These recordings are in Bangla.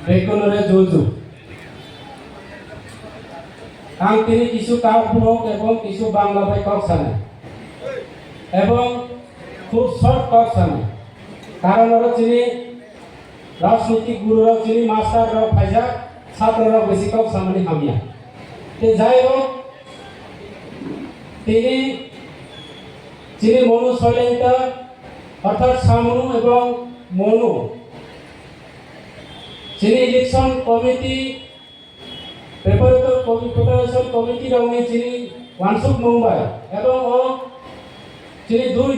বেকনরে যোজু আং তিনি কিছু কাব্যক এবং কিছু বাংলা বাই কক সানে এবং খুব শর্ট কক সানে কারণ ওরা চিনি রাজনৈতিক গুরুরা চিনি মাস্টাররাও ফাইজা ছাত্ররাও বেশি কক সামনে হামিয়া তে যাই হোক তিনি চিনি মনু শৈলেন্দ্র অর্থাৎ সামনু এবং মনু চিনি ইলেকশন কমিটি প্রিপারেশন কমিটি রঙে চিনি ওয়ানসুক মুম্বাই এবং ও চিনি দুই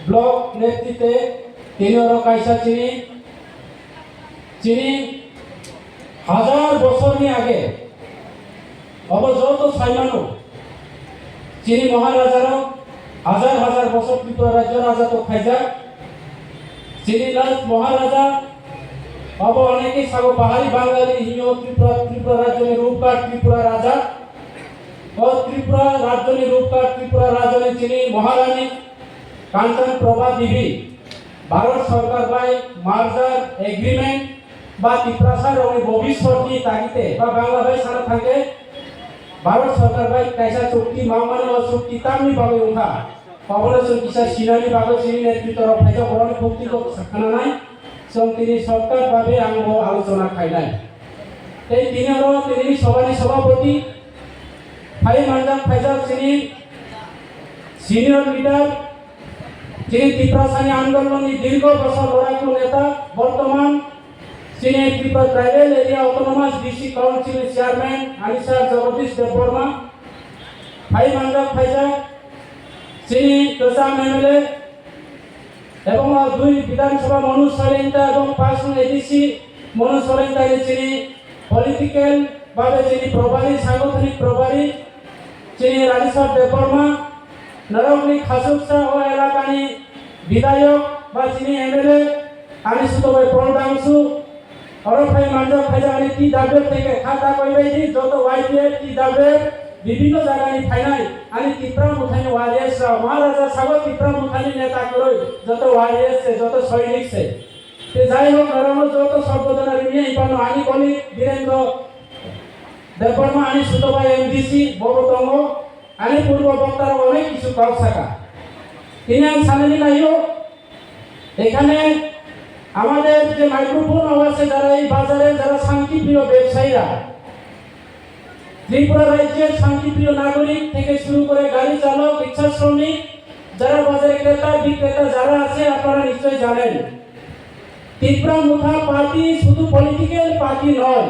ব্লক নেতৃত্বে তিনি ওর কাইসা চিনি হাজার বছর আগে অবযত সাইমানো চিনি মহারাজারও হাজার হাজার বছর ত্রিপুরা রাজ্য রাজা তো খাইজা চিনি মহারাজা अब अनेक सागो पहाड़ी बांगाली हियो त्रिपुरा राज्य में रूपकार त्रिपुरा राजा और त्रिपुरा राज्य में रूपकार त्रिपुरा राजा में चिनी महारानी कांचन प्रभा देवी भारत सरकार बाय मार्जार एग्रीमेंट बा त्रिपुरासार और भविष्य की तागिते बा बांग्ला बाय सारा थाके भारत सरकार बाय कैसा चुक्ति मामला और चुक्ति तामी बागे उनका पॉपुलेशन किसा सिनानी बागे चिनी नेतृत्व और फैजा बरन भक्ति को सखाना नहीं তিনি সরকার ভাবে আঙ্গ আলোচনা খাইলেন এই দিনেরও তিনি সভানি সভাপতি ফাই মানজাম ফাইজাল তিনি সিনিয়র লিডার তিনি ত্রিপুরাসানি আন্দোলনের দীর্ঘ বছর লড়াকু নেতা বর্তমান তিনি Tripura tribal area autonomous district কাউন্সিলের চেয়ারম্যান আনিসার জগদীশ দেববর্মা ফাই মানজাম ফাইজাল তিনি তোসাম এমএলএ এবং দুই বিধানসভা মনু শৈলেন্দ্র এবং 5 এডিসি মনু শৈলেন্দ্র চিনি পলিটিক্যাল ভাবে চিনি প্রভারী সাংগঠনিক প্রভারী চিনি রাজেশ্বর দেববর্মা নরমনি খাসুকসা ও এলাকানি বিধায়ক বা চিনি এমএলএ আমি সুতোবাই প্রণদাংশু অরফাই মানজা ফাইজানি টি ডাবের থেকে খাতা কইবাই যত ওয়াইপিএ টি ডাবের বিভিন্ন জায়গায় ফাইনাল আমি ত্রিপুরা মুঠানি ওয়ারিয়ার্স মহারাজা সাগর ত্রিপুরা মুঠানি নেতা করই যত ওয়ারিয়ার্স যত সৈনিক সে যাই হোক নরম যত সর্বজনা নিয়ে ইপানো আনি কলি বীরেন্দ্র দেববর্মা আনি সুতোবাই এমডিসি বড়তঙ্গ আনি পূর্ব বক্তার অনেক কিছু কাজ থাকা তিনি সামনে লাইও এখানে আমাদের যে মাইক্রোফোন আছে যারা এই বাজারে যারা শান্তিপ্রিয় ব্যবসায়ীরা ত্রিপুরা রাজ্যের শান্তিপ্রিয় নাগরিক থেকে শুরু করে গাড়ি চালক রিক্সা শ্রমিক যারা বাজারে ক্রেতা বিক্রেতা যারা আছে আপনারা নিশ্চয়ই জানেন ত্রিপুরা মুঠা পার্টি শুধু পলিটিক্যাল পার্টি নয়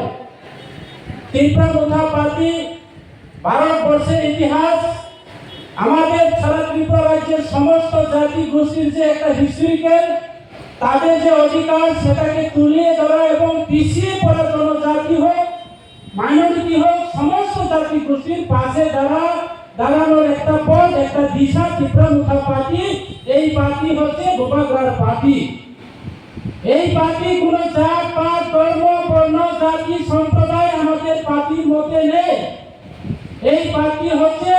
ত্রিপুরা মুঠা পার্টি ভারতবর্ষের ইতিহাস আমাদের সারা ত্রিপুরা রাজ্যের সমস্ত জাতি গোষ্ঠীর যে একটা হিস্ট্রিক্যাল তাদের যে অধিকার সেটাকে তুলিয়ে ধরা এবং পিছিয়ে পড়া জনজাতি হোক মাইনরিটি হোক সমস্ত জাতি গোষ্ঠীর পাশে দাঁড়ানোর একটা পথ একটা দিশা ত্রিপুরা মুঠা পার্টি এই পার্টি হচ্ছে ভূভাগ্রার পার্টি এই পার্টি কোনো জাত পাত ধর্ম বর্ণ জাতি সম্প্রদায় আমাদের পার্টির মধ্যে নেই এই পার্টি হচ্ছে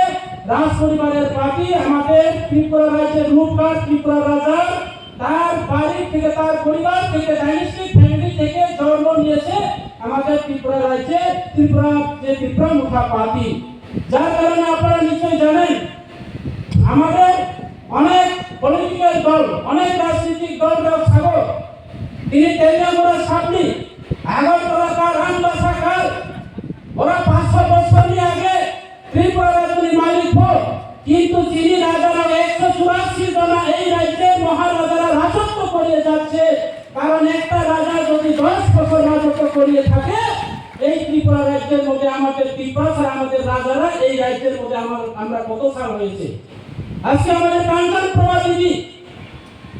রাজ পরিবারের পার্টি আমাদের ত্রিপুরা রাজ্যের রূপকার ত্রিপুরা রাজা তার বাড়ি থেকে তার পরিবার থেকে ডাইনেস্টিক ফ্যামিলি থেকে জন্ম নিয়েছে আমাদের ত্রিপুরা রাজ্যে ত্রিপুরা মুঠা পার্টি যার কারণে আপনারা নিশ্চয়ই জানেন আমাদের অনেক পলিটিক্যাল দল অনেক রাজনৈতিক দল থাকো তিনি তেলিয়ামুড়া সামনে আগরতলা কার রামবাসা কার ওরা 500 বছর আগে ত্রিপুরা রাজ্যের মালিক হোক কিন্তু চিনি রাজারা 184 জন এই রাজ্যের মহারাজারা রাজত্ব করে যাচ্ছে কারণ একটা রাজা যদি 10 বছর রাজত্ব করিয়ে থাকে এই ত্রিপুরা রাজ্যের মধ্যে আমাদের ত্রিপুরা আমাদের রাজারা এই রাজ্যের মধ্যে আমরা কত সাল হয়েছে আজকে আমাদের কাঞ্চন প্রভা দেবী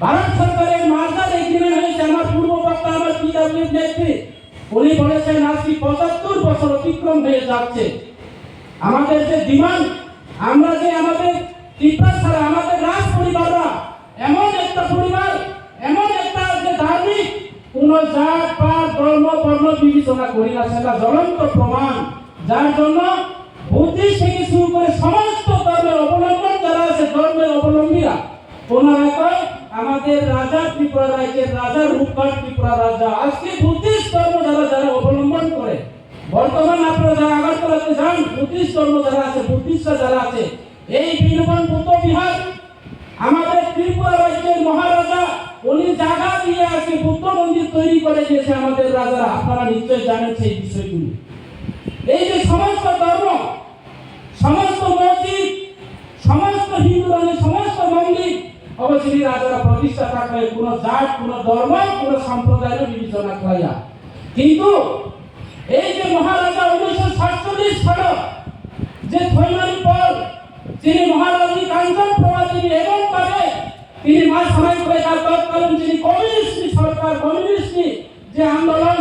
ভারত সরকারের মার্জার এগ্রিমেন্ট হয়েছে আমার পূর্ব বক্তা আমার পিডব্লিউ নেত্রী উনি বলেছেন আজকে 75 বছর অতিক্রম হয়ে যাচ্ছে আমাদের যে ডিমান্ড আমরা যে আমাদের ত্রিপুরা ছাড়া আমাদের রাজ পরিবাররা এমন একটা পরিবার এমন একটা যে ধার্মিক কোন জাত পাত ধর্ম বর্ণ বিবেচনা করি না সেটা জ্বলন্ত প্রমাণ যার জন্য বুদ্ধিস্ট থেকে শুরু করে সমস্ত ধর্মের অবলম্বন যারা আছে ধর্মের অবলম্বীরা ওনারা কয় আমাদের রাজা ত্রিপুরা রাজ্যের রাজা রূপগড় ত্রিপুরা রাজা আজকে বুদ্ধিস্ট ধর্ম যারা অবলম্বন করে বর্তমান আপনারা যারা আগরতলাতে যান বুদ্ধিস্ট ধর্ম যারা আছে বুদ্ধিস্টরা যারা আছে এই বীরবন বুদ্ধ বিহার আমাদের ত্রিপুরা রাজ্যের মহারাজা উনি জায়গা দিয়ে আজকে বুদ্ধ মন্দির তৈরি করে দিয়েছে আমাদের রাজারা আপনারা নিশ্চয় জানেন সেই বিষয়গুলি এই যে সমস্ত ধর্ম সমস্ত মসজিদ সমস্ত হিন্দু ধর্মের সমস্ত মন্দির অবশ্যই রাজারা প্রতিষ্ঠা থাকলে কোনো জাত কোনো ধর্ম কোনো সম্প্রদায়ের বিবেচনা করা কিন্তু এই যে মহারাজা 1947 সালে যে থৈমানি পর যিনি মহারানী কাঞ্চন প্রভা তিনি এমন ভাবে তিনি মা সমাজ করে তার তৎকালীন যিনি কমিউনিস্ট সরকার কমিউনিস্ট যে আন্দোলন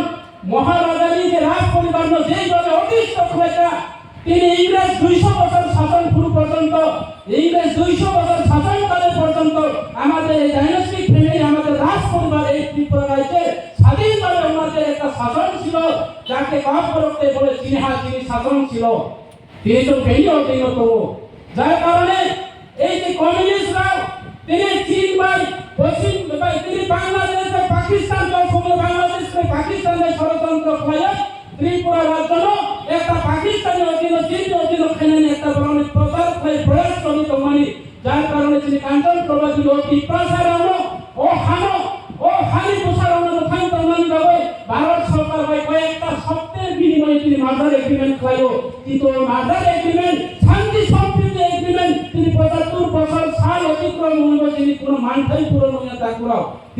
মহারাজারই যে রাজ পরিবার যেইভাবে অতিষ্ঠ করেছে তিনি ইংরেজ 200 বছর শাসন শুরু পর্যন্ত ইংরেজ 200 বছর শাসনকালের পর্যন্ত আমাদের এই ডাইনাস্টিক ফ্যামিলি আমাদের রাজ পরিবার এই ত্রিপুরা রাজ্যে স্বাধীনভাবে আমাদের একটা শাসন ছিল যাকে কাজ করতে বলে তিনি শাসন ছিল তিনি তো বেরিয়েও যার কারণে এই যে কমিউনিস্টরা তিনি চীন বাই পশ্চিম বাই তিনি বাংলাদেশ পাকিস্তান সময় বাংলাদেশ পাকিস্তান ষড়যন্ত্র করে ত্রিপুরা রাজ্য একটা পাকিস্তানের অধীন চীনের অধীন খেলে একটা বড় প্রচার করে প্রয়াস করিত মানি যার কারণে তিনি কাঞ্চন প্রবাদী অতি প্রসারণ ও হানি প্রসারণ খান্ত মানি ভাবে ভারত সরকার ভাই কয়েকটা শব্দের বিনিময়ে তিনি মার্ডার এগ্রিমেন্ট খাইও কিন্তু মার্ডার এগ্রিমেন্ট শান্তি সম্প্রীতি এগ্রিমেন্ট তিনি 75 বছর সাল অতিক্রম হইব তিনি কোনো মানটাই পূরণ হইয়া তা করাও